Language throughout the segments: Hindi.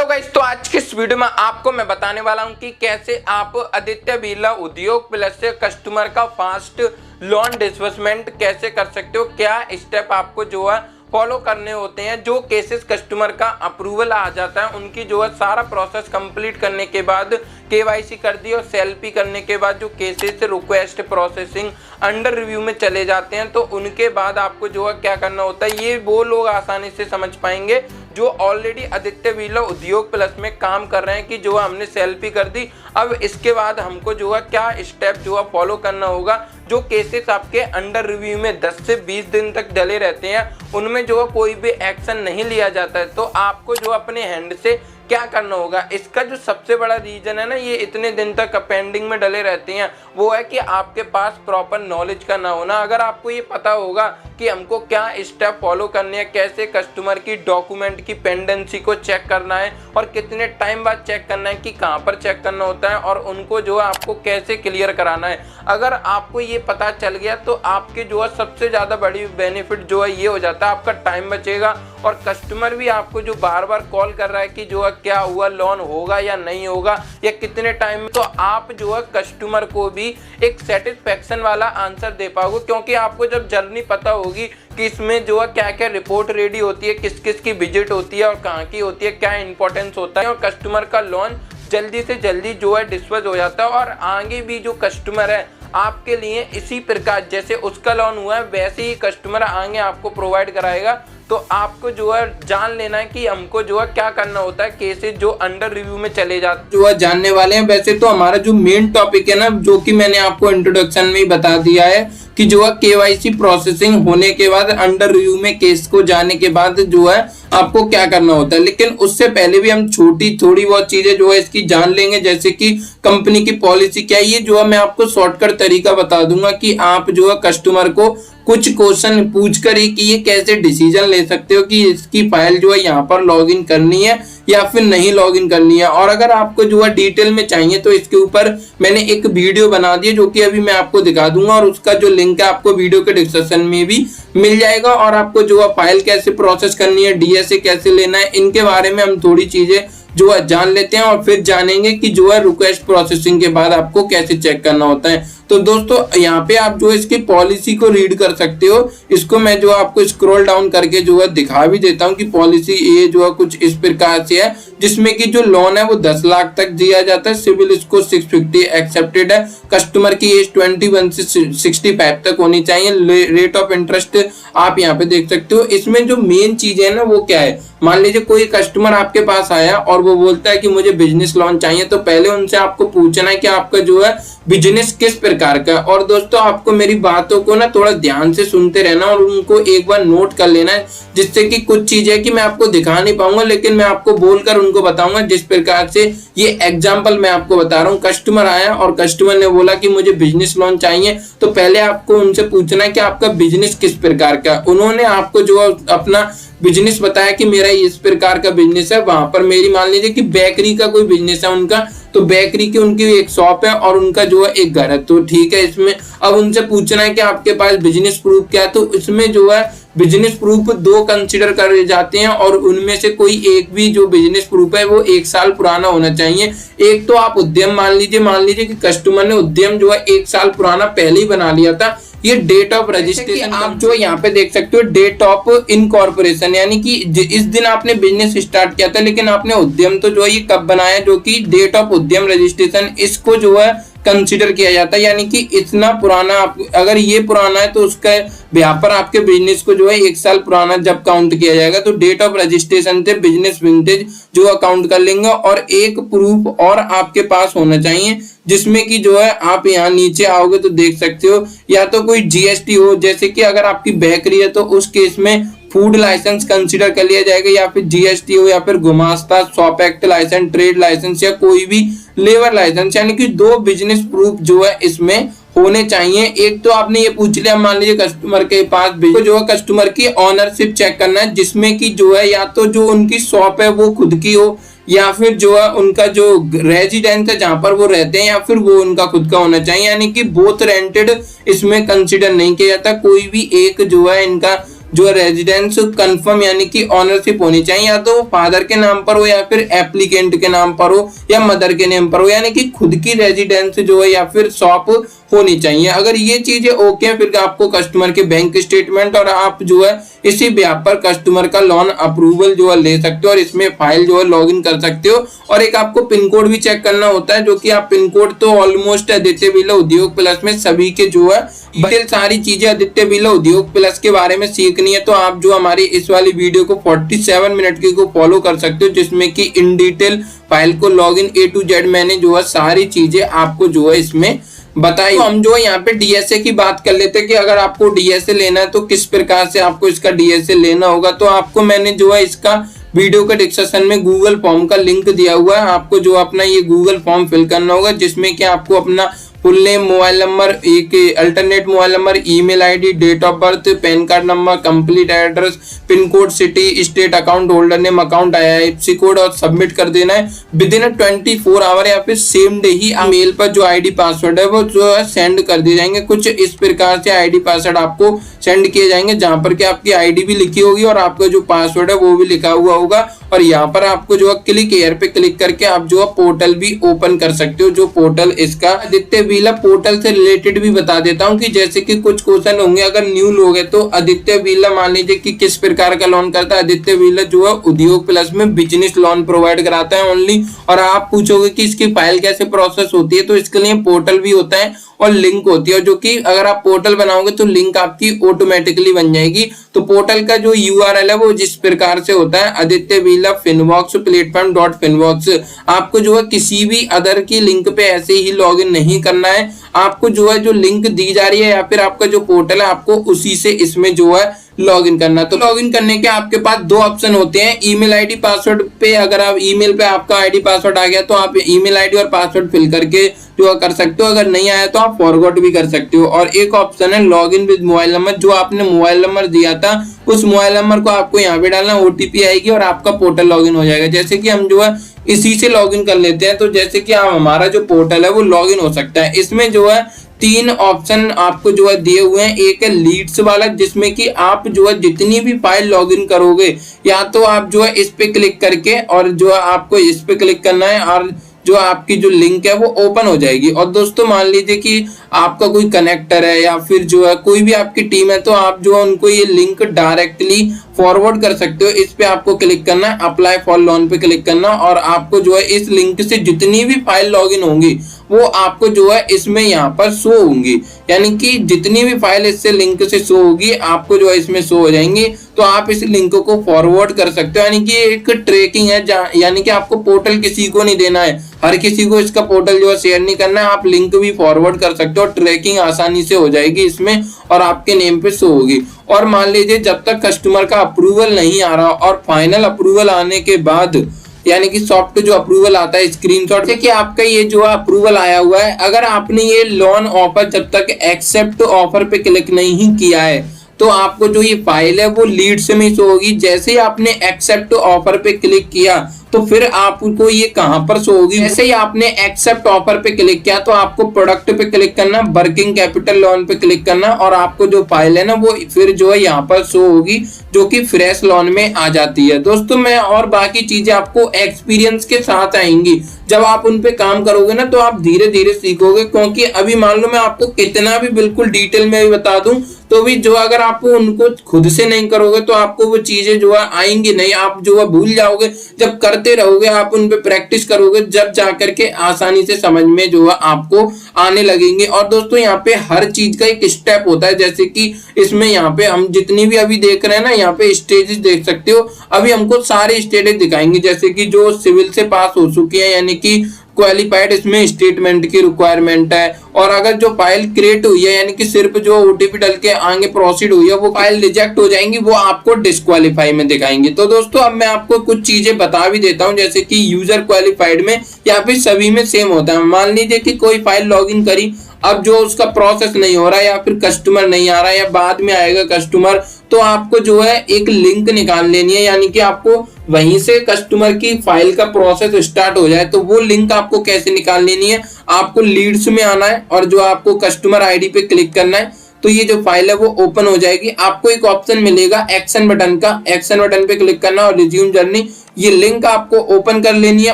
गाइस, तो आज की इस वीडियो में आपको मैं बताने वाला हूं कि कैसे आप आदित्य बिरला उद्योग प्लस से कस्टमर का फास्ट लोन डिसबर्समेंट कैसे कर सकते हो। क्या स्टेप आपको जो है फॉलो करने होते हैं। जो केसेस कस्टमर का अप्रूवल आ जाता है उनकी जो है सारा प्रोसेस कंप्लीट करने के बाद केवाईसी कर दी और सेल्फी करने के बाद जो cases request processing under review में चले जाते हैं, तो उनके बाद आपको जो है क्या करना होता है, ये वो लोग आसानी से समझ पाएंगे जो ऑलरेडी आदित्य बिरला उद्योग प्लस में काम कर रहे हैं कि जो हमने सेल्फी कर दी। अब इसके बाद हमको जो है क्या स्टेप जो है फॉलो करना होगा। जो केसेस आपके अंडर रिव्यू में 10 से 20 दिन तक डले रहते हैं उनमें जो है कोई भी एक्शन नहीं लिया जाता है, तो आपको जो अपने हैंड से क्या करना होगा। इसका जो सबसे बड़ा रीजन है ना, ये इतने दिन तक पेंडिंग में डले रहते हैं, वो है कि आपके पास प्रॉपर नॉलेज का ना होना। अगर आपको ये पता होगा कि हमको क्या स्टेप फॉलो करने हैं, कैसे कस्टमर की डॉक्यूमेंट की पेंडेंसी को चेक करना है और कितने टाइम बाद चेक करना है, कि कहाँ पर चेक करना होता है और उनको जो है आपको कैसे क्लियर कराना है। अगर आपको ये पता चल गया तो आपके जो है सबसे ज़्यादा बड़ी बेनिफिट जो है ये हो जाता है, आपका टाइम बचेगा और कस्टमर भी आपको जो बार बार कॉल कर रहा है कि जो है क्या हुआ, लोन होगा या नहीं होगा या कितने टाइम में, तो आप जो है कस्टमर को भी एक सेटिस्फेक्शन वाला आंसर दे पाओगे। क्योंकि आपको जब जर्नी पता होगी कि इसमें जो है क्या क्या रिपोर्ट रेडी होती है, किस किस की विजिट होती है और कहाँ की होती है, क्या इंपॉर्टेंस होता है, और कस्टमर का लोन जल्दी से जल्दी जो है डिस्पर्स हो जाता है। और आगे भी जो कस्टमर है आपके लिए इसी प्रकार जैसे उसका लोन हुआ है वैसे ही कस्टमर आगे आपको प्रोवाइड कराएगा। तो आपको जो है जान लेना है कि हमको जो है क्या करना होता है। केसेस जो अंडर रिव्यू में चले जाते जो है जानने वाले हैं। वैसे तो हमारा जो मेन टॉपिक है ना, जो कि मैंने आपको इंट्रोडक्शन में ही बता दिया है कि जो है केवाईसी प्रोसेसिंग होने के बाद अंडर रिव्यू में केस को जाने के बाद जो है आपको क्या करना होता है। लेकिन उससे पहले भी हम थोड़ी बहुत चीजें जो है इसकी जान लेंगे, जैसे कि कंपनी की पॉलिसी क्या है। ये जो है मैं आपको शॉर्टकट तरीका बता दूंगा कि आप जो है कस्टमर को कुछ क्वेश्चन पूछ कर ही कि ये कैसे डिसीजन ले सकते हो कि इसकी फाइल जो है यहाँ पर लॉगिन करनी है या फिर नहीं लॉगिन करनी है। और अगर आपको जो है डिटेल में चाहिए तो इसके ऊपर मैंने एक वीडियो बना दी है जो कि अभी मैं आपको दिखा दूंगा, और उसका जो लिंक है आपको वीडियो के डिस्क्रिप्शन में भी मिल जाएगा। और आपको जो है फाइल कैसे प्रोसेस करनी है, डीएसए कैसे लेना है, इनके बारे में हम थोड़ी चीजें जो है जान लेते हैं और फिर जानेंगे कि जो है रिक्वेस्ट प्रोसेसिंग के बाद आपको कैसे चेक करना होता है। तो दोस्तों यहाँ पे आप जो इसकी पॉलिसी को रीड कर सकते हो। इसको मैं जो आपको स्क्रॉल डाउन करके जो है दिखा भी देता हूँ कि पॉलिसी ये जो है कुछ इस प्रकार से है, जिसमें कि जो लोन है वो 10 लाख तक दिया जाता है। सिविल स्कोर 650 एक्सेप्टेड है। कस्टमर की एज 21 से 65 तक होनी चाहिए। रेट ऑफ इंटरेस्ट आप यहाँ पे देख सकते हो। इसमें जो मेन चीज है ना वो क्या है, मान लीजिए कोई कस्टमर आपके पास आया और वो बोलता है कि मुझे बिजनेस लोन चाहिए, तो पहले उनसे आपको पूछना है कि आपका जो है बिजनेस किस प्रकार का। और दोस्तों आपको मेरी बातों को ना थोड़ा ध्यान से सुनते रहना और उनको एक बार नोट कर लेना है, जिससे कि कुछ चीजें कि मैं आपको दिखा नहीं पाऊंगा लेकिन मैं आपको बोलकर उनको बताऊंगा। जिस प्रकार से ये एग्जांपल मैं आपको बता रहा हूँ, कस्टमर आया और कस्टमर ने बोला कि मुझे बिजनेस लोन चाहिए, तो पहले आपको उनसे पूछना है कि आपका बिजनेस किस प्रकार का। उन्होंने आपको जो अपना बिजनेस बताया कि मेरा इस प्रकार का बिजनेस है, वहां पर मेरी मान लीजिए कि बेकरी का कोई बिजनेस है उनका, तो बेकरी की उनकी एक शॉप है और उनका जो है एक घर है, तो ठीक है। इसमें अब उनसे पूछना है कि आपके पास बिजनेस प्रूफ क्या है, तो इसमें जो है बिजनेस प्रूफ 2 कंसीडर करे जाते हैं और उनमें से कोई एक भी जो बिजनेस प्रूफ है वो 1 साल पुराना होना चाहिए। एक तो आप उद्यम मान लीजिए कि कस्टमर ने उद्यम जो है 1 साल पुराना पहले ही बना लिया था। ये डेट ऑफ रजिस्ट्रेशन आप जो यहाँ पे देख सकते हो, डेट ऑफ इनकॉर्पोरेशन, यानी कि इस दिन आपने बिजनेस स्टार्ट किया था, लेकिन आपने उद्यम तो जो है ये कब बनाया, जो कि डेट ऑफ उद्यम रजिस्ट्रेशन, इसको जो है कंसीडर किया जाता है। यानी कि इतना पुराना अगर ये पुराना है तो उसका यहाँ पर आपके बिजनेस को जो है 1 साल पुराना जब काउंट किया जाएगा, तो डेट ऑफ रजिस्ट्रेशन से बिजनेस विंटेज जो अकाउंट कर लेंगे। और एक प्रूफ और आपके पास होना चाहिए, जिसमें कि जो है आप यहाँ नीचे आओगे तो देख सकते हो, या तो कोई जीएसटी हो, जैसे कि अगर आपकी बेकरी है तो उस केस में फूड लाइसेंस कंसीडर कर लिया जाएगा, या फिर जीएसटी हो, या फिर Gumasta, shop act licence, trade licence, या कोई भी लेबर लाइसेंस। यानी कि 2 बिजनेस प्रूफ जो है इसमें होने चाहिए। एक तो आपने ये पूछ लिया, मान लीजिए कस्टमर के पास जो है कस्टमर की ऑनरशिप चेक करना है, जिसमें कि जो है या तो जो उनकी शॉप है वो खुद की हो, या फिर जो है उनका जो रेजिडेंस है जहां पर वो रहते हैं, या फिर वो उनका खुद का होना चाहिए। यानी कि बोथ रेंटेड इसमें कंसीडर नहीं किया जाता, कोई भी एक जो है इनका जो रेजिडेंस कंफर्म यानी कि ऑनरशिप होनी चाहिए, या तो फादर के नाम पर हो या फिर एप्लीकेंट के नाम पर हो या मदर के नेम पर हो, यानी कि खुद की रेजिडेंस जो है या फिर शॉप होनी चाहिए। अगर ये चीजें ओके है फिर आपको कस्टमर के बैंक स्टेटमेंट और आप जो है इसी ब्याह पर कस्टमर का लोन अप्रूवल जो है ले सकते हो और इसमें फाइल जो है लॉगिन कर सकते हो। और एक आपको पिन कोड भी चेक करना होता है, जो कि आप पिन कोड तो ऑलमोस्ट आदित्य बिरला उद्योग प्लस में सभी के जो है डिटेल सारी चीजें आदित्य बिरला उद्योग प्लस के बारे में सीखनी है तो आप जो हमारी इस वाली वीडियो को 47 मिनट की को फॉलो कर सकते हो, जिसमें कि इन डिटेल फाइल को लॉगिन A to Z मैंने जो है सारी चीजें आपको जो है इसमें बताइए। तो हम जो है यहाँ पे डीएसए की बात कर लेते हैं कि अगर आपको डीएसए लेना है तो किस प्रकार से आपको इसका डीएसए लेना होगा। तो आपको मैंने जो है इसका वीडियो के डिस्क्रिप्शन में गूगल फॉर्म का लिंक दिया हुआ है, आपको जो अपना ये गूगल फॉर्म फिल करना होगा, जिसमें कि आपको अपना फुल नेम, मोबाइल नंबर, एक alternate mobile number, email ID, date of birth, PAN card number, complete address, pin code, city, state, account holder name, account IFSC code और सबमिट कर देना है विद इन 24 आवर या फिर सेम डे ही मेल पर जो आईडी पासवर्ड है वो जो है सेंड कर दिए जाएंगे। कुछ इस प्रकार से आईडी पासवर्ड आपको सेंड किए जाएंगे जहां पर कि आपकी आईडी भी लिखी होगी और आपका जो पासवर्ड है वो भी लिखा हुआ होगा। और यहाँ पर आपको जो है क्लिक एयर पे क्लिक करके आप जो है पोर्टल भी ओपन कर सकते हो। जो पोर्टल इसका आदित्य बिरला पोर्टल से रिलेटेड भी बता देता हूँ कि जैसे कि कुछ क्वेश्चन होंगे अगर न्यू लोग है तो आदित्य बिरला मान लीजिए कि किस प्रकार का लोन करता है। आदित्य बिरला जो है उद्योग प्लस में बिजनेस लोन प्रोवाइड कराता है ओनली। और आप पूछोगे कि इसकी फाइल कैसे प्रोसेस होती है, तो इसके लिए पोर्टल भी होता है और लिंक होती है, जो कि अगर आप पोर्टल बनाओगे तो लिंक आपकी ऑटोमेटिकली बन जाएगी। तो पोर्टल का जो URL है वो जिस प्रकार से होता है आदित्य बिरला फिनवॉक्स प्लेटफॉर्म.finvox। आपको जो है किसी भी अदर की लिंक पे ऐसे ही लॉगिन नहीं करना है, आपको जो है जो लिंक दी जा रही है या फिर आपका जो पोर्टल है आपको उसी से इसमें जो है लॉगिन करना। तो लॉगिन करने के आपके पास दो ऑप्शन होते हैं, ईमेल आईडी पासवर्ड पे। अगर आप ईमेल पे आपका आईडी पासवर्ड आ गया तो आप ईमेल आईडी और पासवर्ड फिल करके जो कर सकते हो, अगर नहीं आया तो आप फॉरगॉट भी कर सकते हो। और एक ऑप्शन है लॉगिन विद मोबाइल नंबर, जो आपने मोबाइल नंबर दिया था उस मोबाइल नंबर को आपको यहाँ पे डालना, OTP आएगी और आपका पोर्टल लॉगिन हो जाएगा। जैसे कि हम जो है इसी से लॉगिन कर लेते हैं, तो जैसे कि हमारा जो पोर्टल है वो लॉगिन हो सकता है। इसमें जो है 3 ऑप्शन आपको जो है दिए हुए हैं। एक है लीड्स वाला, जिसमें कि आप जो है जितनी भी फाइल लॉगिन करोगे या तो आप जो है इस पे क्लिक करके और जो है आपको इस पे क्लिक करना है और जो आपकी जो लिंक है वो ओपन हो जाएगी। और दोस्तों मान लीजिए कि आपका कोई कनेक्टर है या फिर जो है कोई भी आपकी टीम है तो आप जो है उनको ये लिंक डायरेक्टली फॉरवर्ड कर सकते हो। इस पे आपको क्लिक करना है, अप्लाई फॉर लोन पे क्लिक करना और आपको जो है इस लिंक से जितनी भी फाइल लॉगिन होंगी वो आपको जो है इसमें यहाँ पर शो होंगी, यानी कि जितनी भी फाइल इससे लिंक से शो होगी आपको जो है इसमें शो हो जाएंगी। तो आप इस लिंक को फॉरवर्ड कर सकते हो, यानी कि एक ट्रैकिंग है, यानी कि आपको पोर्टल किसी को नहीं देना है, हर किसी को इसका पोर्टल जो है शेयर नहीं करना है। आप लिंक भी फॉरवर्ड कर सकते हो, ट्रैकिंग आसानी से हो जाएगी इसमें और आपके नेम पे शो होगी। और मान लीजिए जब तक कस्टमर का अप्रूवल नहीं आ रहा और फाइनल अप्रूवल आने के बाद, यानी कि सॉफ्ट जो अप्रूवल आता है स्क्रीनशॉट से कि आपका ये जो अप्रूवल आया हुआ है, अगर आपने ये लोन ऑफर जब तक एक्सेप्ट ऑफर पे क्लिक नहीं किया है तो आपको जो ये फाइल है वो लीड्स में शो होगी। जैसे ही आपने एक्सेप्ट ऑफर पे क्लिक किया तो फिर आपको ये कहां पर शो होगी, जैसे ही आपने एक्सेप्ट ऑफर पे क्लिक किया तो आपको प्रोडक्ट पे क्लिक करना, वर्किंग कैपिटल लोन पे क्लिक करना और आपको जो फाइल है ना वो फिर जो है यहाँ पर शो होगी, जो कि फ्रेश लोन में आ जाती है। दोस्तों मैं और बाकी चीजें आपको एक्सपीरियंस के साथ आएंगी, जब आप उन पे काम करोगे ना तो आप धीरे धीरे सीखोगे। क्योंकि अभी मान लो मैं आपको कितना भी बिल्कुल डिटेल में भी बता दूं तो भी जो अगर आप उनको खुद से नहीं करोगे तो आपको वो चीजें जो है आएंगी नहीं, आप जो है भूल जाओगे। जब करते रहोगे आप उन पे प्रैक्टिस करोगे जब जाकर के आसानी से समझ में जो है आपको आने लगेंगे। और दोस्तों यहाँ पे हर चीज का एक स्टेप होता है, जैसे कि इसमें यहाँ पे हम जितनी भी अभी देख रहे हैं ना यहाँ पे स्टेजेस देख सकते हो। अभी हमको सारे स्टेजेस दिखाएंगे, जैसे कि जो सिविल से पास हो चुकी है यानी कि क्वालिफाइड, इसमें स्टेटमेंट की रिक्वायरमेंट है। और अगर जो फाइल क्रिएट हुई है यानी कि सिर्फ जो OTP डल के आगे प्रोसीड हुई है वो फाइल रिजेक्ट हो जाएंगी, वो आपको डिस्क्वालीफाई में दिखाएंगे। तो दोस्तों अब मैं आपको कुछ चीजें बता भी देता हूं, जैसे कि यूजर क्वालिफाइड में या फिर सभी में सेम होता है। मान लीजिए कि कोई फाइल लॉगिन करी, अब जो उसका प्रोसेस नहीं हो रहा है या फिर कस्टमर नहीं आ रहा है या बाद में आएगा कस्टमर, तो आपको जो है एक लिंक निकाल लेनी है, यानी कि आपको वहीं से कस्टमर की फाइल का प्रोसेस स्टार्ट हो जाए। तो वो लिंक आपको कैसे निकाल लेनी है, आपको लीड्स में आना है और जो आपको कस्टमर आईडी पे क्लिक करना है। तो ये जो फाइल है वो ओपन हो जाएगी। आपको एक ऑप्शन मिलेगा एक्शन बटन का, एक्शन बटन पे क्लिक करना और रिज्यूम जर्नी, ये लिंक आपको ओपन कर लेनी है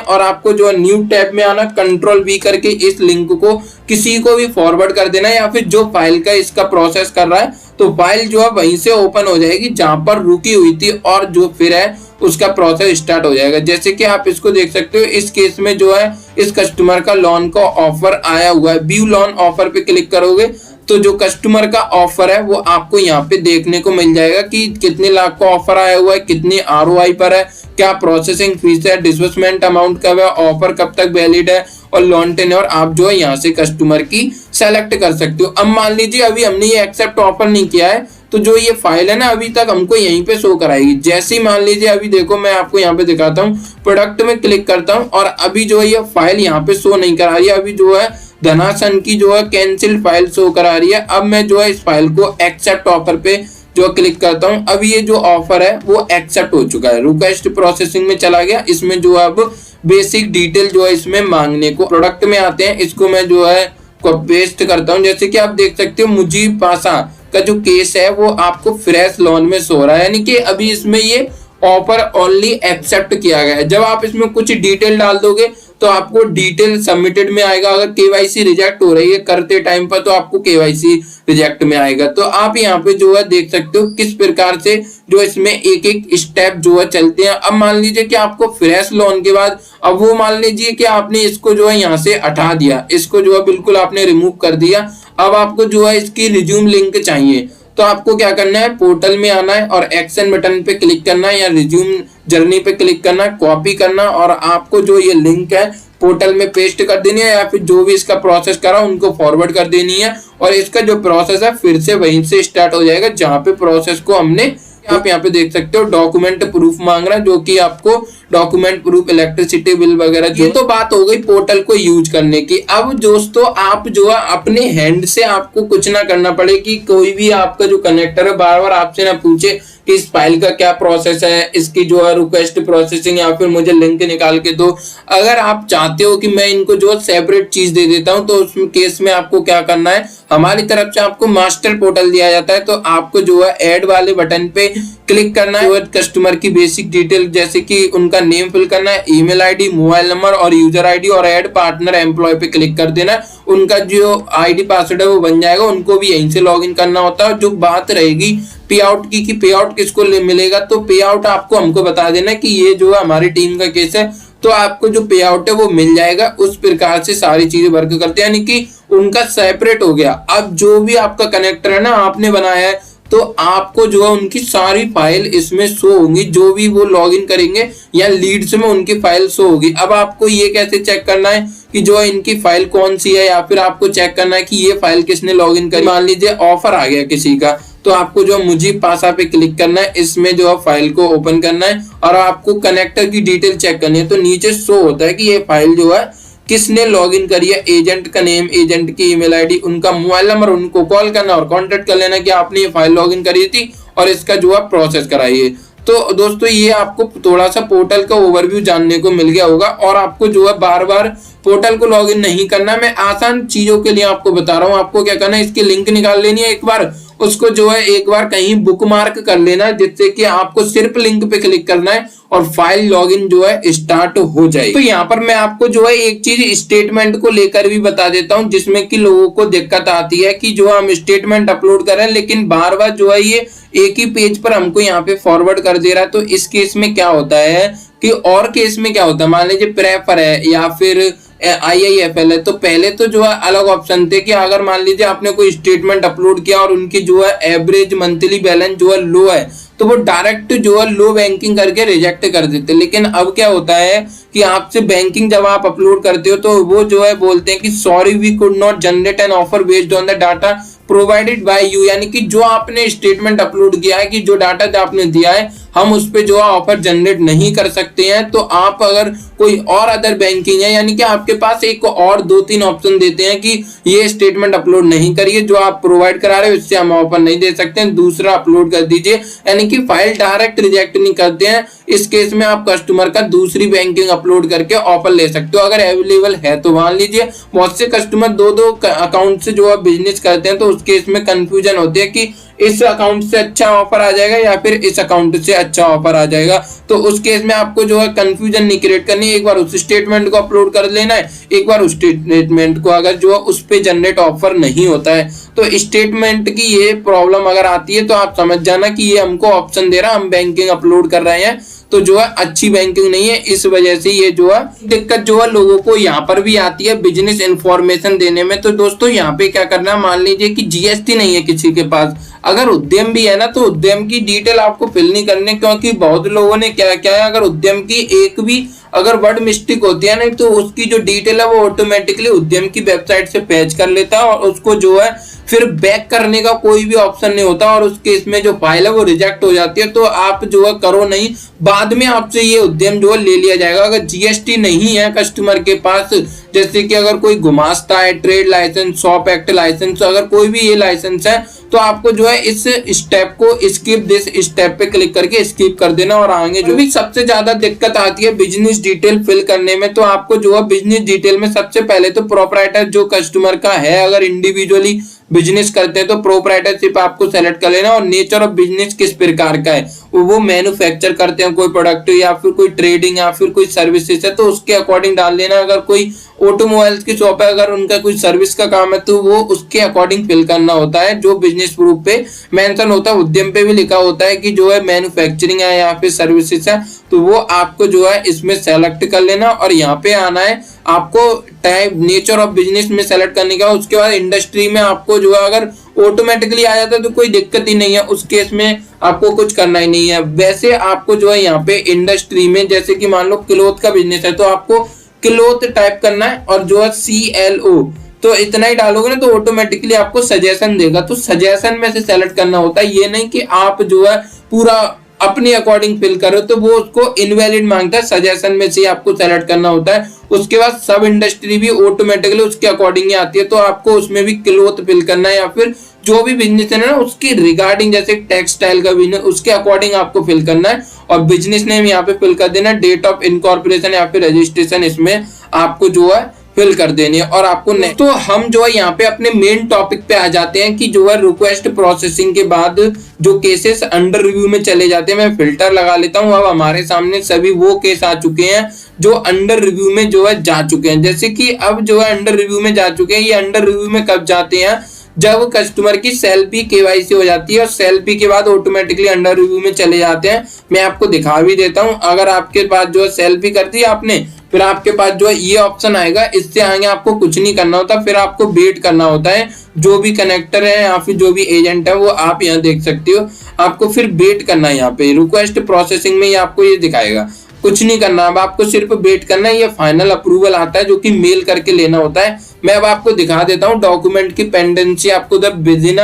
और आपको जो है न्यू टैब में आना, कंट्रोल वी करके इस लिंक को किसी को भी फॉरवर्ड कर देना, या फिर जो फाइल का इसका प्रोसेस कर रहा है तो फाइल जो है वहीं से ओपन हो जाएगी जहां पर रुकी हुई थी, और जो फिर है उसका प्रोसेस स्टार्ट हो जाएगा। जैसे कि आप इसको देख सकते हो, इस केस में जो है इस कस्टमर का लोन का ऑफर आया हुआ है। व्यू लोन ऑफर पे क्लिक करोगे तो जो कस्टमर का ऑफर है वो आपको यहाँ पे देखने को मिल जाएगा कि कितने लाख का ऑफर आया हुआ है, कितनी आरओआई पर है, क्या प्रोसेसिंग फीस है, डिसबर्समेंट अमाउंट कब है, ऑफर कब तक वैलिड है और लोन टेन्योर आप जो है यहाँ से कस्टमर की सेलेक्ट कर सकते हो। अब मान लीजिए अभी हमने ये एक्सेप्ट ऑफर नहीं किया है, तो जो ये फाइल है ना अभी तक हमको यहीं पे शो कराएगी। जैसे ही मान लीजिए अभी देखो मैं आपको यहाँ पे दिखाता हूँ, प्रोडक्ट में क्लिक करता हूँ और अभी जो है ये फाइल यहाँ पे शो नहीं करा रही है। अभी जो है धनासन की जो है कैंसिल्ड फाइल शो करा रही है। अब मैं जो है इस फाइल को एक्सेप्ट ऑफर पे जो क्लिक करता हूँ, अब ये जो ऑफर है वो एक्सेप्ट हो चुका है, रिक्वेस्ट प्रोसेसिंग में चला गया। इसमें जो अब बेसिक डिटेल जो है इसमें मांगने को, प्रोडक्ट में आते हैं, इसको मैं जो है पेस्ट करता हूँ। जैसे कि आप देख सकते हो मुजीब पासा का जो केस है वो आपको फ्रेश लोन में सो रहा है, यानी कि अभी इसमें ये ऑफर ओनली एक्सेप्ट किया गया है। जब आप इसमें कुछ डिटेल डाल दोगे तो आपको डिटेल सबमिटेड में आएगा। अगर केवाईसी रिजेक्ट हो रही है करते टाइम पर तो आपको केवाईसी रिजेक्ट में आएगा। तो आप यहाँ पे जो है देख सकते हो किस प्रकार से जो इसमें एक एक स्टेप जो है चलते हैं। अब मान लीजिए कि आपको फ्रेश लोन के बाद, अब वो मान लीजिए कि आपने इसको जो है यहाँ से हटा दिया, इसको जो है बिल्कुल आपने रिमूव कर दिया। अब आपको जो है इसकी रिज्यूम लिंक चाहिए, तो आपको क्या करना है, पोर्टल में आना है और एक्शन बटन पे क्लिक करना है या रिज्यूम जर्नी पे क्लिक करना है, कॉपी करना और आपको जो ये लिंक है पोर्टल में पेस्ट कर देनी है, या फिर जो भी इसका प्रोसेस करा उनको फॉरवर्ड कर देनी है और इसका जो प्रोसेस है फिर से वहीं से स्टार्ट हो जाएगा जहां पे प्रोसेस को हमने, आप यहाँ पे देख सकते हो डॉक्यूमेंट प्रूफ मांग रहा है, जो कि आपको डॉक्यूमेंट प्रूफ इलेक्ट्रिसिटी बिल वगैरह। ये तो बात हो गई पोर्टल को यूज करने की। अब दोस्तों आप जो है अपने हैंड से आपको कुछ ना करना पड़े कि कोई भी आपका जो कनेक्टर है बार बार आपसे ना पूछे कि इस फाइल का क्या प्रोसेस है, इसकी जो है रिक्वेस्ट प्रोसेसिंग या फिर मुझे लिंक निकाल के दो। अगर आप चाहते हो कि मैं इनको जो सेपरेट चीज दे देता हूं तो उस केस में आपको क्या करना है, हमारी तरफ से आपको मास्टर पोर्टल दिया जाता है, तो आपको जो है ऐड वाले बटन पे क्लिक करना है। कस्टमर की बेसिक डिटेल जैसे कि उनका नेम फिल करना है, ईमेल आईडी, मोबाइल नंबर और यूजर आईडी और ऐड पार्टनर एम्प्लॉय पे क्लिक कर देना है। उनका जो आईडी पासवर्ड है वो बन जाएगा, उनको भी यहीं से लॉगिन करना होता है। जो बात रहेगी पे आउट की कि पे आउट किसको मिलेगा, तो पे आउट आपको हमको बता देना कि ये जो है हमारी टीम का केस है, तो आपको जो पे आउट है वो मिल जाएगा। उस प्रकार से सारी चीजें वर्क करते हैं, यानी कि उनका सेपरेट हो गया। अब जो भी आपका कनेक्टर है ना आपने बनाया है, तो आपको जो है उनकी सारी फाइल इसमें शो होंगी, जो भी वो लॉगिन करेंगे या लीड्स में उनकी फाइल शो होगी। अब आपको ये कैसे चेक करना है कि जो है इनकी फाइल कौन सी है, या फिर आपको चेक करना है कि ये फाइल किसने लॉगिन करी। मान लीजिए ऑफर आ गया किसी का, तो आपको जो मुझे पासा पे क्लिक करना है, इसमें जो है फाइल को ओपन करना है और आपको कनेक्टर की डिटेल चेक करनी है। तो नीचे शो होता है कि ये फाइल जो है किसने लॉगिन करी है, एजेंट का नेम, एजेंट की ईमेल आईडी, उनका मोबाइल नंबर, उनको कॉल करना और कांटेक्ट कर लेना कि आपने ये फाइल लॉगिन करी थी और इसका जो है प्रोसेस कराइए। तो दोस्तों ये आपको थोड़ा सा पोर्टल का ओवरव्यू जानने को मिल गया होगा और आपको जो है बार बार पोर्टल को लॉगिन नहीं करना। मैं आसान चीजों के लिए आपको बता रहा हूँ। आपको क्या करना है, इसकी लिंक निकाल लेनी है एक बार, उसको जो है एक बार कहीं बुकमार्क कर लेना है, जिससे कि आपको सिर्फ लिंक पे क्लिक करना है और फाइल लॉगिन जो है स्टार्ट हो जाए। तो यहाँ पर मैं आपको जो है एक चीज स्टेटमेंट को लेकर भी बता देता हूँ, जिसमें कि लोगों को दिक्कत आती है कि जो हम स्टेटमेंट अपलोड करें लेकिन बार बार जो है ये एक ही पेज पर हमको यहाँ पे फॉरवर्ड कर दे रहा है। तो इस केस में क्या होता है कि, और केस में क्या होता है, मान लीजिए प्रेफर है या फिर IIFL है, तो पहले तो जो है अलग ऑप्शन थे कि अगर मान लीजिए आपने कोई स्टेटमेंट अपलोड किया और उनकी जो है एवरेज मंथली बैलेंस जो है लो है, तो वो डायरेक्ट जो है लो बैंकिंग करके रिजेक्ट कर देते। लेकिन अब क्या होता है कि आपसे बैंकिंग जब आप अपलोड करते हो तो वो जो है बोलते हैं कि sorry we could not generate an offer based on the data provided by you, यानी कि जो आपने स्टेटमेंट अपलोड किया है, कि जो डाटा आपने दिया है हम उस पे जो है ऑफर जनरेट नहीं कर सकते हैं। तो आप अगर कोई और अदर बैंकिंग है, यानी कि आपके पास एक और 2-3 ऑप्शन देते हैं कि ये स्टेटमेंट अपलोड नहीं करिए, जो आप प्रोवाइड करा रहे हो इससे हम ऑफर नहीं दे सकते हैं, दूसरा अपलोड कर दीजिए, यानी कि फाइल डायरेक्ट रिजेक्ट नहीं करते हैं। इस केस में आप कस्टमर का दूसरी बैंकिंग अपलोड करके ऑफर ले सकते हो, अगर अवेलेबल है तो मान लीजिए। बहुत से कस्टमर दो अकाउंट से जो है बिजनेस करते हैं, तो उस केस में कंफ्यूजन होती है कि इस अकाउंट से अच्छा ऑफर आ जाएगा या फिर इस अकाउंट से अच्छा ऑफर आ जाएगा। तो उस केस में आपको जो है कंफ्यूजन नहीं क्रिएट करनी है, एक बार उस स्टेटमेंट को अपलोड कर लेना है, एक बार उस स्टेटमेंट को अगर जो है उस पे जनरेट ऑफर नहीं होता है तो स्टेटमेंट की ये प्रॉब्लम अगर आती है तो आप समझ जाना कि ये हमको ऑप्शन दे रहा है, हम बैंकिंग अपलोड कर रहे हैं तो जो है अच्छी बैंकिंग नहीं है। इस वजह से ये जो है दिक्कत जो है लोगों को यहाँ पर भी आती है बिजनेस इंफॉर्मेशन देने में। तो दोस्तों यहाँ पे क्या करना है, मान लीजिए कि जीएसटी नहीं है किसी के पास, अगर उद्यम भी है ना तो उद्यम की डिटेल आपको फिल नहीं करनी, क्योंकि बहुत लोगों ने क्या क्या है, अगर उद्यम की एक भी अगर वर्ड मिस्टेक होती है ना तो उसकी जो डिटेल है वो ऑटोमेटिकली उद्यम की वेबसाइट से फैच कर लेता है और उसको जो है फिर बैक करने का कोई भी ऑप्शन नहीं होता और उस केस में जो फाइल है वो रिजेक्ट हो जाती है। तो आप जो है करो नहीं, बाद में आपसे ये उद्यम जो है ले लिया जाएगा। अगर जीएसटी नहीं है कस्टमर के पास, जैसे कि अगर कोई गुमास्ता है, trade licence, shop act licence, अगर कोई भी ये लाइसेंस है तो आपको जो है इस स्टेप को स्किप दिस स्टेप पे क्लिक करके स्किप कर देना और आगे जो भी सबसे ज्यादा दिक्कत आती है बिजनेस डिटेल फिल करने में, तो आपको जो है बिजनेस डिटेल में सबसे पहले तो प्रोपराइटर जो कस्टमर का है, अगर इंडिविजुअली बिजनेस करते हैं तो प्रोपराइटरशिप आपको सेलेक्ट कर लेना और नेचर ऑफ बिजनेस किस प्रकार का है, वो मैन्युफैक्चर करते हैं कोई प्रोडक्ट या फिर कोई ट्रेडिंग या फिर कोई सर्विसेज है तो उसके अकॉर्डिंग डाल देना। अगर कोई ऑटोमोबाइल्स की शॉप है, अगर उनका कोई सर्विस का काम है तो वो उसके अकॉर्डिंग फिल करना होता है, जो बिजनेस प्रूफ पे मेंशन होता है। उद्यम पे भी लिखा होता है कि जो है मैन्युफैक्चरिंग है या फिर सर्विसेज है, तो वो आपको जो है इसमें सेलेक्ट कर लेना और यहाँ पे आना है आपको टाइप नेचर ऑफ बिजनेस में सेलेक्ट करने का। उसके बाद इंडस्ट्री में आपको जो है अगर ऑटोमेटिकली आ जाता है तो कोई दिक्कत ही नहीं है, उस केस में आपको कुछ करना ही नहीं है। वैसे आपको जो है यहाँ पे इंडस्ट्री में जैसे कि मान लो क्लोथ का बिजनेस है तो आपको क्लोथ टाइप करना है और जो है CLO तो इतना ही डालोगे ना तो ऑटोमेटिकली आपको सजेशन देगा, तो सजेशन में से सेलेक्ट करना होता है। ये नहीं कि आप जो है पूरा अपने अकॉर्डिंग फिल करो तो वो उसको इनवैलिड मांगता है, सजेशन में से आपको सेलेक्ट करना होता है। उसके बाद सब इंडस्ट्री भी ऑटोमेटिकली उसके अकॉर्डिंग ही आती है, तो आपको उसमें भी क्लोथ फिल करना है या फिर जो भी बिजनेस है ना उसकी रिगार्डिंग, जैसे टेक्सटाइल का बिजनेस उसके अकॉर्डिंग आपको फिल करना है और बिजनेस नेम यहाँ पे फिल कर देना, डेट ऑफ इनकॉर्पोरेशन या फिर रजिस्ट्रेशन इसमें आपको जो है फिल कर देनी है और आपको नहीं। तो हम जो है यहाँ पे अपने मेन टॉपिक पे आ जाते हैं कि जो है रिक्वेस्ट प्रोसेसिंग के बाद जो केसेस अंडर रिव्यू में चले जाते हैं, मैं फिल्टर लगा लेता हूँ। अब हमारे सामने सभी वो केस आ चुके हैं जो अंडर रिव्यू में जो है जा चुके हैं, जैसे कि अब जो है अंडर रिव्यू में जा चुके हैं। ये अंडर रिव्यू में कब जाते हैं, जब कस्टमर की सेल्फी KYC हो जाती है और सेल्फी के बाद ऑटोमेटिकली अंडर रिव्यू में चले जाते हैं। मैं आपको दिखा भी देता हूं, अगर आपके पास जो है सेल्फी कर दी आपने, फिर आपके पास जो है ये ऑप्शन आएगा, इससे आगे आपको कुछ नहीं करना होता, फिर आपको वेट करना होता है। जो भी कनेक्टर है या फिर जो भी एजेंट है वो आप यहाँ देख सकते हो, आपको फिर वेट करना है। यहाँ पे रिक्वेस्ट प्रोसेसिंग में आपको ये दिखाएगा, कुछ नहीं करना, अब आपको सिर्फ वेट करना है। ये फाइनल अप्रूवल आता है जो कि मेल करके लेना होता है। मैं अब आपको दिखा देता हूँ डॉक्यूमेंट की पेंडेंसी आपको उधर विदिन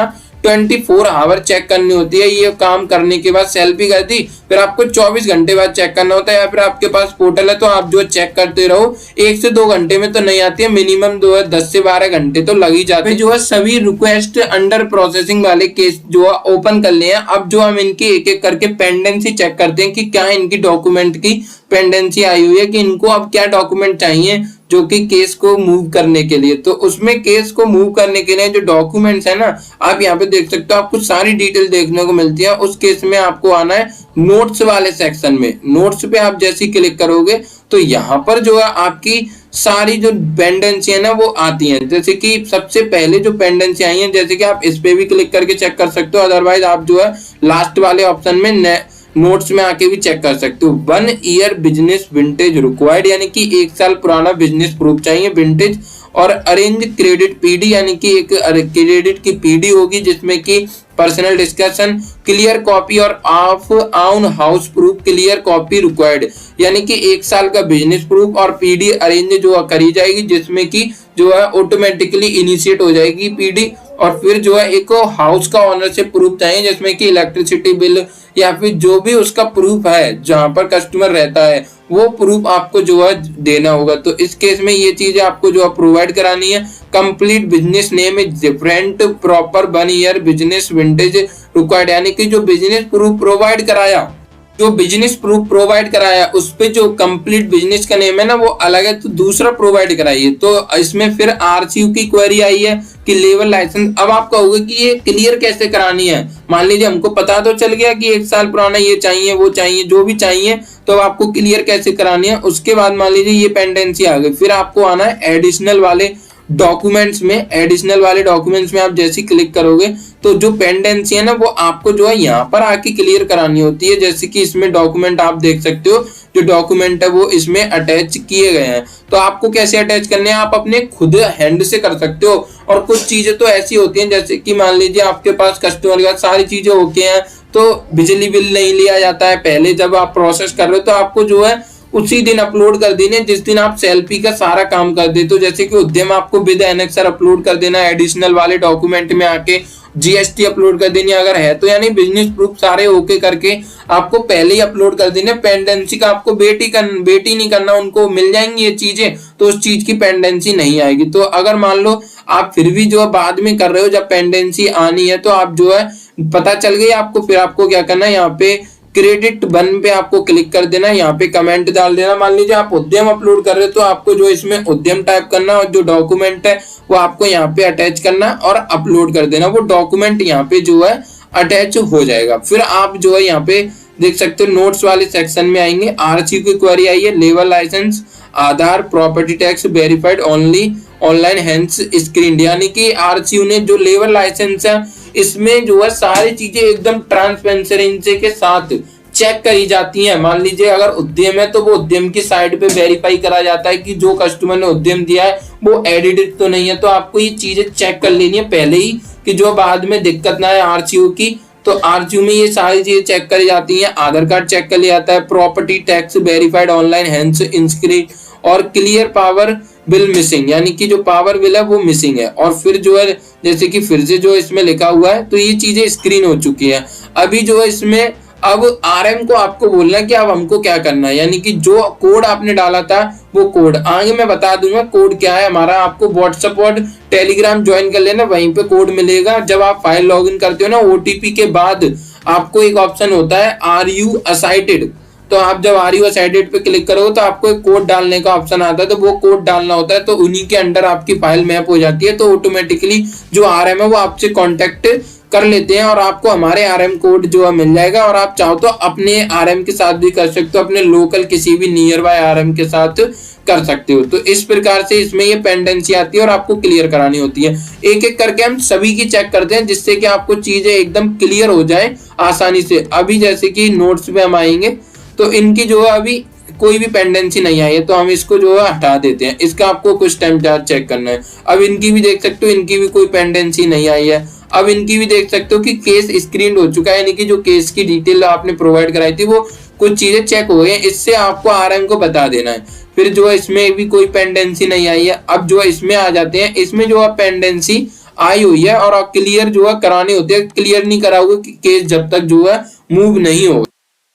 24 आवर चेक करनी होती है। ये काम करने के बाद सेल्फी कर दी, फिर आपको 24 घंटे बाद चेक करना होता है, या फिर आपके पास पोर्टल है तो आप जो चेक करते रहो। 1 से 2 घंटे में तो नहीं आती है, मिनिमम 10 से 12 घंटे तो लग ही जाते हैं। जो है सभी रिक्वेस्ट अंडर प्रोसेसिंग वाले केस जो है ओपन कर लिए हैं। अब जो हम इनकी एक एक करके पेंडेंसी चेक करते हैं कि क्या इनकी डॉक्यूमेंट की पेंडेंसी आई हुई है, कि इनको अब क्या डॉक्यूमेंट चाहिए जो कि केस को मूव करने के लिए। तो उसमें केस को मूव करने के लिए जो डॉक्यूमेंट्स है ना, आप यहाँ पे देख सकते हो, आपको सारी डिटेल देखने को मिलती है। उस केस में आपको आना है नोट्स वाले सेक्शन में। नोट्स पे आप जैसे ही क्लिक करोगे तो यहाँ पर जो है आपकी सारी जो पेंडेंसी है ना वो आती हैं। जैसे कि सबसे पहले जो पेंडेंसी आई है, जैसे कि आप इस पे भी क्लिक करके चेक कर सकते हो, अदरवाइज आप जो है लास्ट वाले ऑप्शन में नोट्स में आके भी चेक कर सकते हो। 1 ईयर बिजनेस विंटेज रिक्वायर्ड, यानी कि 1 साल पुराना बिजनेस प्रूफ चाहिए विंटेज, और अरेंज क्रेडिट PD, यानी कि एक क्रेडिट की PD होगी जिसमें कि पर्सनल डिस्कशन, क्लियर कॉपी और of on house proof, clear copy required, यानी कि 1 साल का बिजनेस प्रूफ और PD अरेंज जो करी जाएगी जिसमें कि जो है ऑटोमेटिकली इनिशिएट हो जाएगी PD और फिर जो है एक हाउस का ओनरशिप प्रूफ चाहिए, जिसमें कि इलेक्ट्रिसिटी बिल या फिर जो भी उसका प्रूफ है जहां पर कस्टमर रहता है वो प्रूफ आपको जो है देना होगा। तो इस केस में ये चीजें आपको जो है प्रोवाइड करानी है। Complete business name is different, proper 1 year business vintage required, यानी कि जो बिजनेस प्रूफ प्रोवाइड कराया, जो बिजनेस प्रूफ प्रोवाइड कराया उस पे जो कंप्लीट बिजनेस का नेम है ना वो अलग है, तो दूसरा प्रोवाइड कराइए। तो इसमें फिर आरसीयू की क्वेरी आई है कि लेवल लाइसेंस। अब आप कहोगे कि ये क्लियर कैसे करानी है। मान लीजिए हमको पता तो चल गया कि 1 साल पुराना ये चाहिए वो चाहिए जो भी चाहिए, तो अब आपको क्लियर कैसे करानी है। उसके बाद मान लीजिए ये पेंडेंसी आ गई, फिर आपको आना है एडिशनल वाले डॉक्यूमेंट्स में। एडिशनल वाले डॉक्यूमेंट्स में आप जैसे क्लिक करोगे तो जो पेंडेंसी है ना वो आपको जो है यहाँ पर आके क्लियर करानी होती है। जैसे कि इसमें डॉक्यूमेंट आप देख सकते हो, जो डॉक्यूमेंट है वो इसमें अटैच किए गए हैं। तो आपको कैसे अटैच करने हैं, आप अपने खुद हैंड से कर सकते हो। और कुछ चीजें तो ऐसी होती हैं, जैसे कि मान लीजिए आपके पास कस्टमर का सारी चीजें होके हैं तो बिजली बिल नहीं लिया जाता है पहले जब आप प्रोसेस कर रहे हो, तो आपको जो है उसी दिन अपलोड कर देने जिस दिन आप सेल्फी का सारा काम कर दे। तो जैसे कि उद्यम आपको विद एनेक्सर अपलोड कर देना है, एडिशनल वाले डॉक्यूमेंट में आके जीएसटी अपलोड कर देनी अगर है तो, यानी बिजनेस प्रूफ सारे ओके करके आपको पहले ही अपलोड कर देने। पेंडेंसी का आपको बेटी नहीं करना, उनको मिल जाएंगी ये चीजें तो उस चीज की पेंडेंसी नहीं आएगी। तो अगर मान लो आप फिर भी जो बाद में कर रहे हो जब पेंडेंसी आनी है तो आप जो है पता चल गई आपको, फिर आपको क्या करना है, यहाँ पे क्रेडिट 1 पे आपको क्लिक कर देना, यहाँ पे कमेंट डाल देना। मान लीजिए आप उद्यम अपलोड कर रहे हो तो आपको जो इसमें उद्यम टाइप करना और जो डॉक्यूमेंट है वो आपको यहाँ पे अटैच करना और अपलोड कर देना। वो डॉक्यूमेंट यहाँ पे जो है अटैच हो जाएगा। फिर आप जो है यहाँ पे देख सकते हो नोट्स वाले सेक्शन में आएंगे, आरसीयू की क्वेरी आई है, level licence, Aadhaar, property tax verified only online hands screen, यानी कि आरसीयू ने जो लेवल लाइसेंस है इसमें जो है सारी चीजें एकदम ट्रांसपेरेंसी के साथ चेक करी जाती हैं। मान लीजिए अगर उद्यम है तो वो उद्यम की साइड पे वेरीफाई करा जाता है कि जो कस्टमर ने उद्यम दिया है वो एडिटेड तो नहीं है। तो आपको ये चीजें चेक कर लेनी है पहले ही कि जो बाद में दिक्कत ना है आरसीयू की। तो आरसीयू में ये सारी चीजें चेक करी जाती हैं, आधार कार्ड चेक कर लिया जाता है, property tax verified online hands in screen और क्लियर पावर बिल मिसिंग, यानी कि जो पावर बिल है वो मिसिंग है। और फिर जो है जैसे कि फिर से जो इसमें लिखा हुआ है तो ये चीजें स्क्रीन हो चुकी है। अभी जो है इसमें अब आरएम को आपको बोलना है कि अब हमको क्या करना है, यानी कि जो कोड आपने डाला था वो कोड आगे मैं बता दूंगा कोड क्या है हमारा। आपको व्हाट्सएप और टेलीग्राम ज्वाइन कर लेना, वहीं पे कोड मिलेगा। जब आप फाइल लॉगिन करते हो ना ओटीपी के बाद आपको एक ऑप्शन होता है आर यू असाइटेड, तो आप जब आर यू असाइटेड पे क्लिक करोगे तो आपको एक कोड डालने का ऑप्शन आता है, तो वो कोड डालना होता है। तो उन्हीं के अंडर आपकी फाइल मैप हो जाती है, तो ऑटोमेटिकली जो आरएम है वो आपसे कांटेक्ट कर लेते हैं और आपको हमारे आरएम कोड जो है मिल जाएगा। और आप चाहो तो अपने आरएम के साथ भी कर सकते हो, अपने लोकल किसी भी नियर बाय आरएम के साथ कर सकते हो। तो इस प्रकार से इसमें ये पेंडेंसी आती है और आपको क्लियर करानी होती है। एक एक करके हम सभी की चेक करते हैं जिससे कि आपको चीजें एकदम क्लियर हो जाए आसानी से। अभी जैसे कि नोट्स पे हम आएंगे तो इनकी जो है अभी कोई भी पेंडेंसी नहीं आई है तो हम इसको जो है हटा देते हैं, इसका आपको कुछ टाइम चार्ज चेक करना है। अब इनकी भी देख सकते हो, इनकी भी कोई पेंडेंसी नहीं आई है। अब इनकी भी देख सकते हो कि केस स्क्रीन हो चुका है, यानी कि जो केस की डिटेल आपने प्रोवाइड कराई थी वो कुछ चीजें चेक हो गई, इससे आपको आरएम को बता देना है। फिर जो है इसमें भी कोई पेंडेंसी नहीं आई है। अब जो है इसमें आ जाते हैं, इसमें जो है पेंडेंसी आई हुई है और क्लियर जो है करानी होती है। क्लियर नहीं करा हुआ कि केस जब तक जो है मूव नहीं होगा।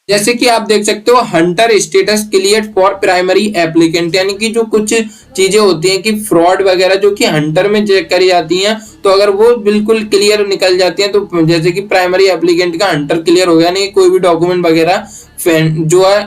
जैसे कि आप देख सकते हो Hunter status clear for primary applicant, यानी कि जो कुछ चीजें होती हैं कि फ्रॉड वगैरह जो कि हंटर में चेक करी जाती हैं, तो अगर वो बिल्कुल क्लियर निकल जाती हैं तो जैसे कि प्राइमरी एप्लीकेंट का हंटर क्लियर हो गया, नहीं कोई भी डॉक्यूमेंट वगैरह जो है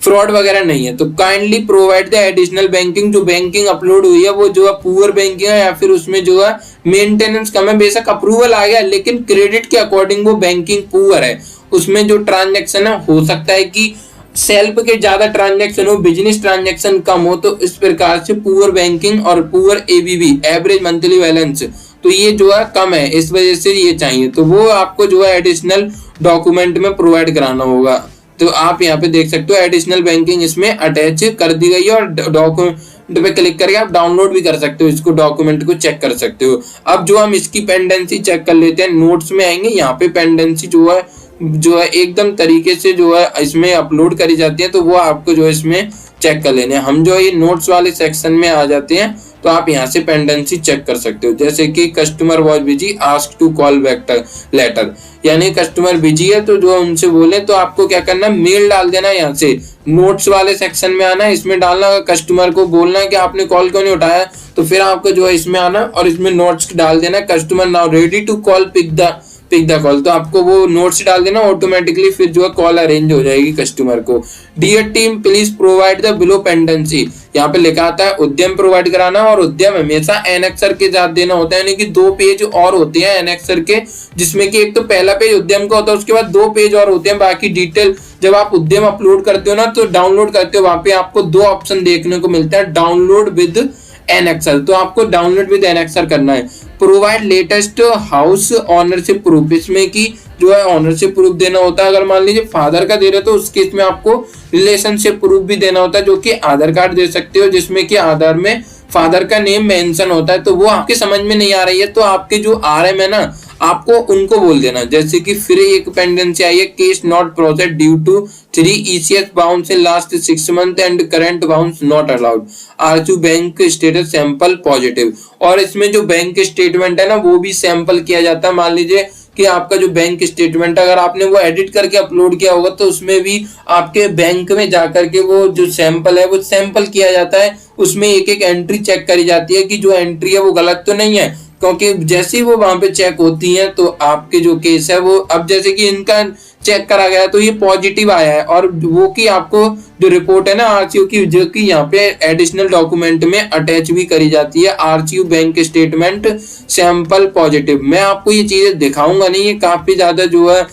फ्रॉड वगैरह नहीं है। तो kindly provide the additional banking, जो बैंकिंग अपलोड हुई है वो जो है पुअर बैंकिंग है या फिर उसमें जो है मेंटेनेंस कम है। बेशक अप्रूवल आ गया लेकिन क्रेडिट के अकॉर्डिंग वो बैंकिंग पुअर है, उसमें जो ट्रांजैक्शन है हो सकता है कि सेल्फ के ज्यादा ट्रांजैक्शन हो, बिजनेस ट्रांजैक्शन कम हो। तो इस प्रकार से पुअर बैंकिंग और poor ABV average monthly balance तो ये जो है कम है, इस वजह से ये चाहिए। तो वो आपको जो है एडिशनल डॉक्यूमेंट में प्रोवाइड कराना होगा। तो आप यहाँ पे देख सकते हो एडिशनल बैंकिंग इसमें अटैच कर दी गई है और डॉक्यूमेंट पे क्लिक करके आप डाउनलोड भी कर सकते हो, इसको डॉक्यूमेंट को चेक कर सकते हो। अब जो हम इसकी पेंडेंसी चेक कर लेते हैं, नोट्स में आएंगे, यहाँ पे पेंडेंसी जो है एकदम तरीके से जो है इसमें अपलोड करी जाती है, तो वो आपको जो है इसमें चेक कर लेने। हम जो ये नोट्स वाले सेक्शन में आ जाते हैं तो आप यहाँ से पेंडेंसी चेक कर सकते हो। जैसे कि customer was busy, ask to call back later, यानी कस्टमर बिजी है तो जो उनसे बोले तो आपको क्या करना, मेल डाल देना। यहाँ से नोट्स वाले सेक्शन में आना, इसमें डालना, कस्टमर को बोलना है कि आपने कॉल क्यों नहीं उठाया, तो फिर आपको जो है इसमें आना और इसमें नोट्स डाल देना, customer now ready to call, pick the call, तो आपको वो नोट्स डाल देना, ऑटोमेटिकली फिर जो है कॉल अरेंज हो जाएगी कस्टमर को। Dear team please provide the below pendency, यहाँ पे लिखा आता है उद्यम प्रोवाइड कराना, और उद्यम हमेशा एनेक्सर के साथ देना होता है, यानी कि 2 पेज और होते हैं एनेक्सर के, जिसमें कि एक तो पहला पेज उद्यम का होता है, उसके बाद 2 पेज और होते हैं बाकी डिटेल। जब आप उद्यम अपलोड करते हो ना, तो डाउनलोड करते हो, वहां पे आपको 2 ऑप्शन देखने को मिलता है, डाउनलोड विद एनेक्सर, तो आपको डाउनलोड विद एनेक्सर करना है। Provide latest house ownership proof, इसमें की जो है ऑनरशिप प्रूफ देना होता है। अगर मान लीजिए फादर का दे रहे हो तो उस केस में आपको रिलेशनशिप प्रूफ भी देना होता है, जो कि आधार कार्ड दे सकते हो, जिसमें कि आधार में फादर का नेम मेंशन होता है। तो वो आपके समझ में नहीं आ रही है तो आपके जो आरएम है ना, आपको उनको बोल देना। जैसे कि फिर एक पेंडेंसी आई है, case not process due to 3 ECS bounce in last 6 month and current bounce not allowed, RCU bank status sample positive, और इसमें जो बैंक स्टेटमेंट है ना वो भी सैंपल किया जाता है। मान लीजिए कि आपका जो बैंक स्टेटमेंट अगर आपने वो एडिट करके अपलोड किया होगा तो उसमें भी आपके बैंक में जाकर के वो जो सैंपल है वो सैंपल किया जाता है, उसमें एक एक एंट्री चेक करी जाती है कि जो एंट्री है वो गलत तो नहीं है, क्योंकि जैसे ही वो वहां पे चेक होती है तो आपके जो केस है वो, अब जैसे कि इनका चेक करा गया तो ये पॉजिटिव आया है, और वो की आपको जो रिपोर्ट है ना आरसीयू की, जो कि यहाँ पे एडिशनल डॉक्यूमेंट में अटैच भी करी जाती है, RCU bank statement sample positive. मैं आपको ये चीजें दिखाऊंगा नहीं, ये काफी ज्यादा जो है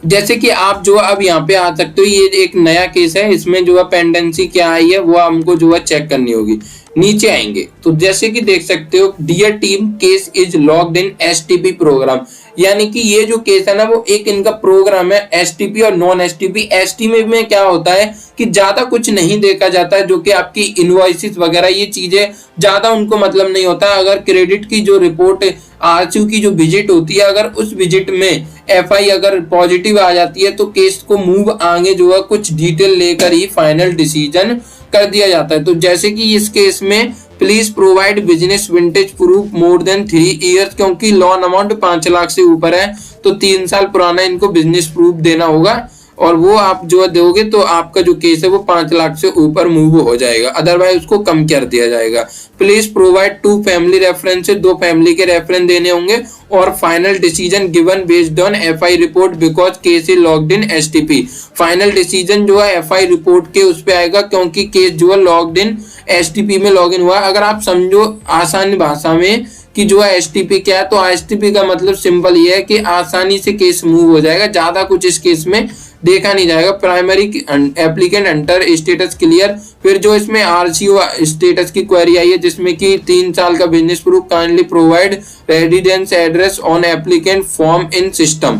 जैसे कि आप जो अब यहाँ पे आ सकते हो, ये एक नया केस है, इसमें जो है पेंडेंसी क्या आई है वो हमको जो है चेक करनी होगी। नीचे आएंगे तो जैसे कि देख सकते हो, dear team case is logged in STP program, यानी कि ये जो केस है ना वो एक इनका प्रोग्राम है एसटीपी और नॉन एसटीपी। एसटीपी में क्या होता है कि ज्यादा कुछ नहीं देखा जाता है, जो कि आपकी इनवॉइसेस वगैरह ये चीजें ज्यादा उनको मतलब नहीं होता। अगर क्रेडिट की जो रिपोर्ट आरसीयू की जो विजिट होती है, अगर उस विजिट में एफआई अगर पॉजिटिव आ जाती है तो केस को मूव आगे जो है कुछ डिटेल लेकर ही फाइनल डिसीजन कर दिया जाता है। तो जैसे कि इस केस में please provide business vintage proof more than 3 years, क्योंकि लोन अमाउंट 5 लाख से ऊपर है तो 3 साल पुराना इनको बिजनेस प्रूफ देना होगा, और वो आप जो दोगे तो आपका जो केस है वो 5 लाख से ऊपर मूव हो जाएगा, अदरवाइज उसको कम कर दिया जाएगा। Please provide 2 family references, 2 family के रेफरेंस देने होंगे, और final decision given based on FI report because case is logged in STP. Final decision जो है एफआई रिपोर्ट के उस पे आएगा, क्योंकि केस जो है लॉग्ड इन एसटीपी में लॉग इन हुआ। अगर आप समझो आसान भाषा में कि जो है एसटीपी क्या है, तो एसटीपी का मतलब सिंपल ये है कि आसानी से केस मूव हो जाएगा, ज्यादा कुछ इस केस में देखा नहीं जाएगा। Primary applicant enter status clear, फिर जो इसमें आरसीयू स्टेटस की क्वेरी आई है जिसमें कि 3 साल का business proof, kindly provide residence address on applicant form in system,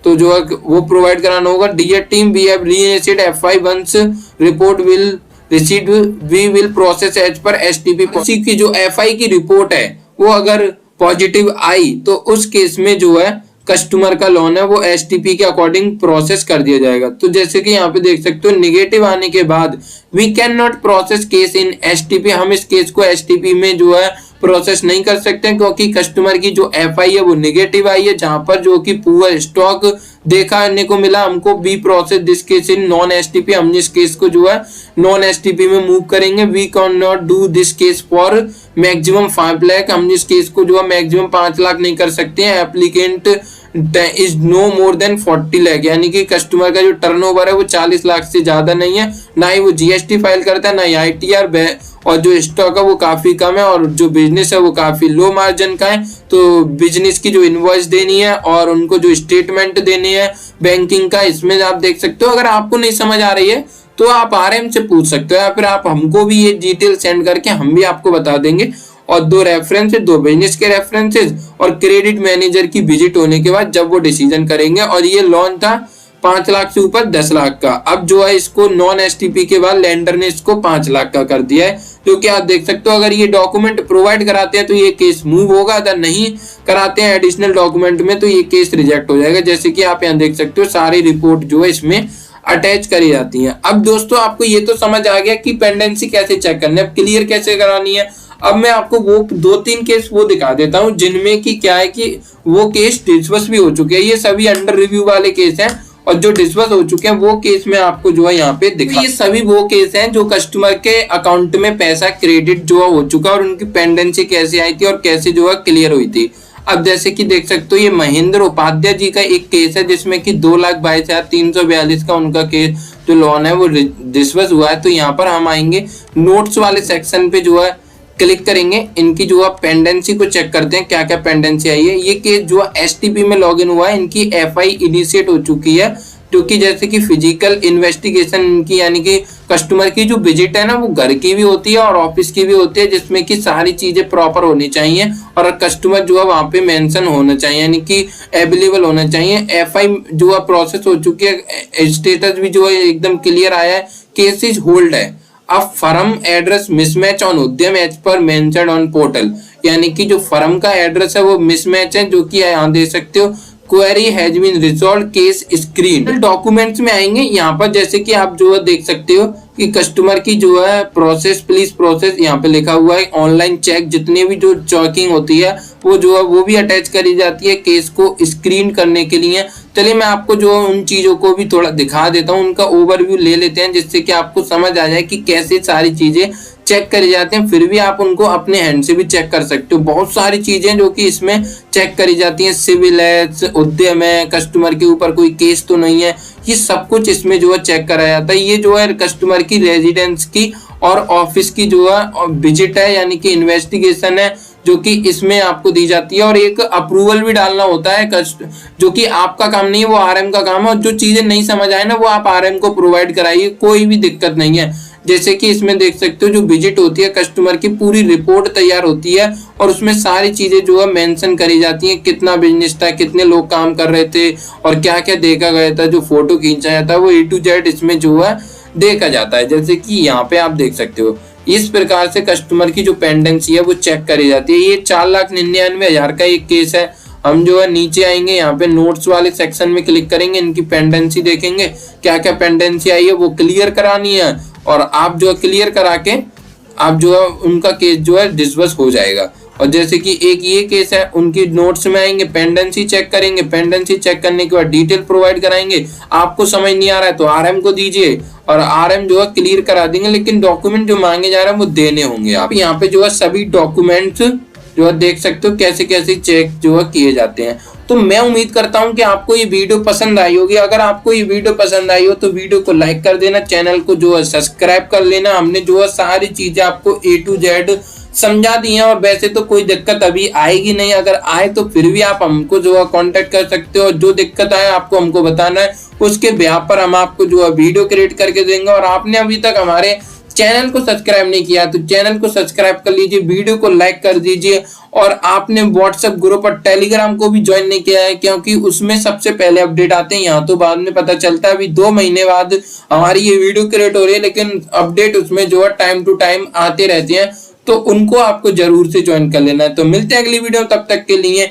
तो जो है वो प्रोवाइड कराना होगा। Dear team we have reinitiate FI once report will receive we will process as per STP. की जो एफआई की रिपोर्ट है वो अगर पॉजिटिव आई तो उस केस में जो है कस्टमर का लोन है वो एसटीपी के अकॉर्डिंग प्रोसेस कर दिया जाएगा। तो जैसे कि यहाँ पे देख सकते हो, निगेटिव आने के बाद we can not process case in STP, हम इस केस को एसटीपी में जो है प्रोसेस नहीं कर सकते, क्योंकि कस्टमर की जो एफआई है वो निगेटिव आई है, जहां पर जो कि पुअर स्टॉक देखने को मिला हमको। Be process this case in non STP, हम इस केस को जो है नॉन एसटीपी में मूव करेंगे। We can not do this case for maximum 5 lakh, हम इस केस को जो है मैक्सिमम 5 लाख नहीं कर सकते हैं। Applicant is no more than 40 lakh, यानी कि कस्टमर का जो टर्नओवर है वो 40 लाख से ज्यादा नहीं है, ना ही वो जीएसटी फाइल करता है, ना ही आईटीआर, और जो स्टॉक है वो काफी कम है, और जो बिजनेस है वो काफी लो मार्जिन का है। तो बिजनेस की जो इनवॉइस देनी है और उनको जो स्टेटमेंट देनी है बैंकिंग का, इसमें आप देख सकते हो। अगर आपको नहीं समझ आ रही है तो आप आरएम से पूछ सकते हो, या फिर आप हमको भी ये डिटेल सेंड करके हम भी आपको बता देंगे। और 2 रेफरेंसेस, 2 बिजनेस के रेफरेंसेस, और क्रेडिट मैनेजर की विजिट होने के बाद जब वो डिसीजन करेंगे। और ये लोन था 5 लाख से ऊपर 10 लाख का, अब जो है इसको नॉन एसटीपी के बाद लेंडर ने इसको 5 लाख का कर दिया है। क्योंकि आप देख सकते हो अगर ये डॉक्यूमेंट प्रोवाइड कराते हैं तो ये केस मूव होगा, अगर नहीं कराते हैं एडिशनल डॉक्यूमेंट में तो ये केस रिजेक्ट हो जाएगा। जैसे कि आप यहाँ देख सकते हो सारी रिपोर्ट जो है इसमें अटैच करी जाती है। अब दोस्तों आपको ये तो समझ आ गया कि पेंडेंसी कैसे चेक करनी है, अब क्लियर कैसे करानी है। अब मैं आपको वो 2-3 केस वो दिखा देता हूँ जिनमें कि क्या है कि वो केस डिस्बर्स भी हो चुके हैं। ये सभी अंडर रिव्यू वाले केस हैं और जो डिस्बर्स हो चुके हैं वो केस में आपको जो है यहाँ पे दिखा। ये सभी वो केस हैं जो कस्टमर के अकाउंट में पैसा क्रेडिट जो है हो चुका और उनकी पेंडेंसी कैसे आई थी और कैसे जो है क्लियर हुई थी। अब जैसे कि देख सकते हो ये महेंद्र उपाध्याय जी का एक केस है जिसमें कि 2,22,342 का उनका केस जो लोन है वो डिस्बर्स हुआ है। तो यहाँ पर हम आएंगे नोट्स वाले सेक्शन पे जो है क्लिक करेंगे, इनकी जो है पेंडेंसी को चेक करते हैं क्या क्या पेंडेंसी आई है। ये केस जो है एसटीपी में लॉगिन हुआ है, इनकी एफआई इनिशिएट हो चुकी है क्योंकि जैसे कि फिजिकल इन्वेस्टिगेशन इनकी यानी कि कस्टमर की जो विजिट है ना वो घर की भी होती है और ऑफिस की भी होती है जिसमें कि सारी चीजें प्रॉपर होनी चाहिए और कस्टमर जो है वहां पे मेंशन होना चाहिए यानी कि अवेलेबल होना चाहिए। एफआई जो है प्रोसेस हो चुकी है, स्टेटस भी जो है एकदम क्लियर आया है, केस इज होल्ड है। अब firm address mismatch on Udyam as per mentioned on portal, यानी कि जो फर्म का एड्रेस है वो मिसमैच है जो कि यहाँ दे सकते हो query has been resolve case screen. Documents में आएंगे यहाँ पर जैसे कि आप जो है देख सकते हो कि कस्टमर की जो है प्रोसेस प्लीज प्रोसेस यहाँ पे लिखा हुआ है। ऑनलाइन चेक जितने भी जो चेकिंग होती है वो जो है वो भी अटैच करी जाती है केस को स्क्रीन करने के लिए। चलिए मैं आपको जो उन चीजों को भी थोड़ा दिखा देता हूँ, उनका ओवरव्यू ले लेते हैं जिससे कि आपको समझ आ जाए कि कैसे सारी चीजें चेक करी जाती हैं। फिर भी आप उनको अपने हैंड से भी चेक कर सकते हो। बहुत सारी चीजें जो कि इसमें चेक करी जाती हैं, सिविल है, उद्यम है, कस्टमर के ऊपर कोई केस तो नहीं है, ये सब कुछ इसमें जो है चेक करा जाता है। ये जो है कस्टमर की रेजिडेंस की और ऑफिस की जो है विजिट है यानी कि इन्वेस्टिगेशन है जो कि इसमें आपको दी जाती है और एक अप्रूवल भी डालना होता है जो कि आपका काम नहीं है, वो आरएम का काम है। और जो चीजें नहीं समझ आए ना वो आप आरएम को प्रोवाइड कराइए, कोई भी दिक्कत नहीं है। जैसे कि इसमें देख सकते हो जो विजिट होती है कस्टमर की पूरी रिपोर्ट तैयार होती है और उसमें सारी चीजें जो है मेंशन करी जाती हैं, कितना बिजनेस था, कितने लोग काम कर रहे थे और क्या क्या देखा गया था, जो फोटो खींचा जाता है वो A to Z इसमें जो है देखा जाता है। जैसे कि यहाँ पे आप देख सकते हो इस प्रकार से कस्टमर की जो पेंडेंसी है वो चेक करी जाती है। ये 4,99,000 का एक केस है। हम जो है नीचे आएंगे यहाँ पे नोट्स वाले सेक्शन में क्लिक करेंगे, इनकी पेंडेंसी देखेंगे क्या क्या पेंडेंसी आई है वो क्लियर करानी है और आप जो है क्लियर करा के आप जो है उनका केस जो है डिस्बर्स हो जाएगा। और जैसे कि एक ये केस है, उनकी नोट्स में आएंगे, पेंडेंसी चेक करेंगे, पेंडेंसी चेक करने के बाद डिटेल प्रोवाइड कराएंगे। आपको समझ नहीं आ रहा है तो आरएम को दीजिए और आरएम जो है क्लियर करा देंगे, लेकिन डॉक्यूमेंट जो मांगे जा रहे हैं वो देने होंगे। आप यहाँ पे जो है सभी डॉक्यूमेंट्स जो है देख सकते हो कैसे कैसे चेक जो है किए जाते हैं। तो मैं उम्मीद करता हूं कि आपको ये वीडियो पसंद आई होगी। अगर आपको ये वीडियो पसंद आई हो तो वीडियो को लाइक कर देना, चैनल को जो है सब्सक्राइब कर लेना। हमने जो है सारी चीजें आपको A to Z समझा दी हैं और वैसे तो कोई दिक्कत अभी आएगी नहीं। अगर आए तो फिर भी आप हमको जो है कांटेक्ट कर सकते हो, जो दिक्कत आए आपको हमको बताना है, उसके ब्याह पर हम आपको जो है वीडियो क्रिएट करके देंगे। और आपने अभी तक हमारे चैनल को सब्सक्राइब नहीं किया तो चैनल को सब्सक्राइब कर लीजिए, वीडियो को लाइक कर दीजिए और आपने व्हाट्सएप ग्रुप और टेलीग्राम को भी ज्वाइन नहीं किया है क्योंकि उसमें सबसे पहले अपडेट आते हैं। यहाँ तो बाद में पता चलता है, अभी 2 महीने बाद हमारी ये वीडियो क्रिएट हो रही है लेकिन अपडेट उसमें जो है टाइम टू टाइम आते रहते हैं, तो उनको आपको जरूर से ज्वाइन कर लेना है। तो मिलते हैं अगली वीडियो, तब तक के लिए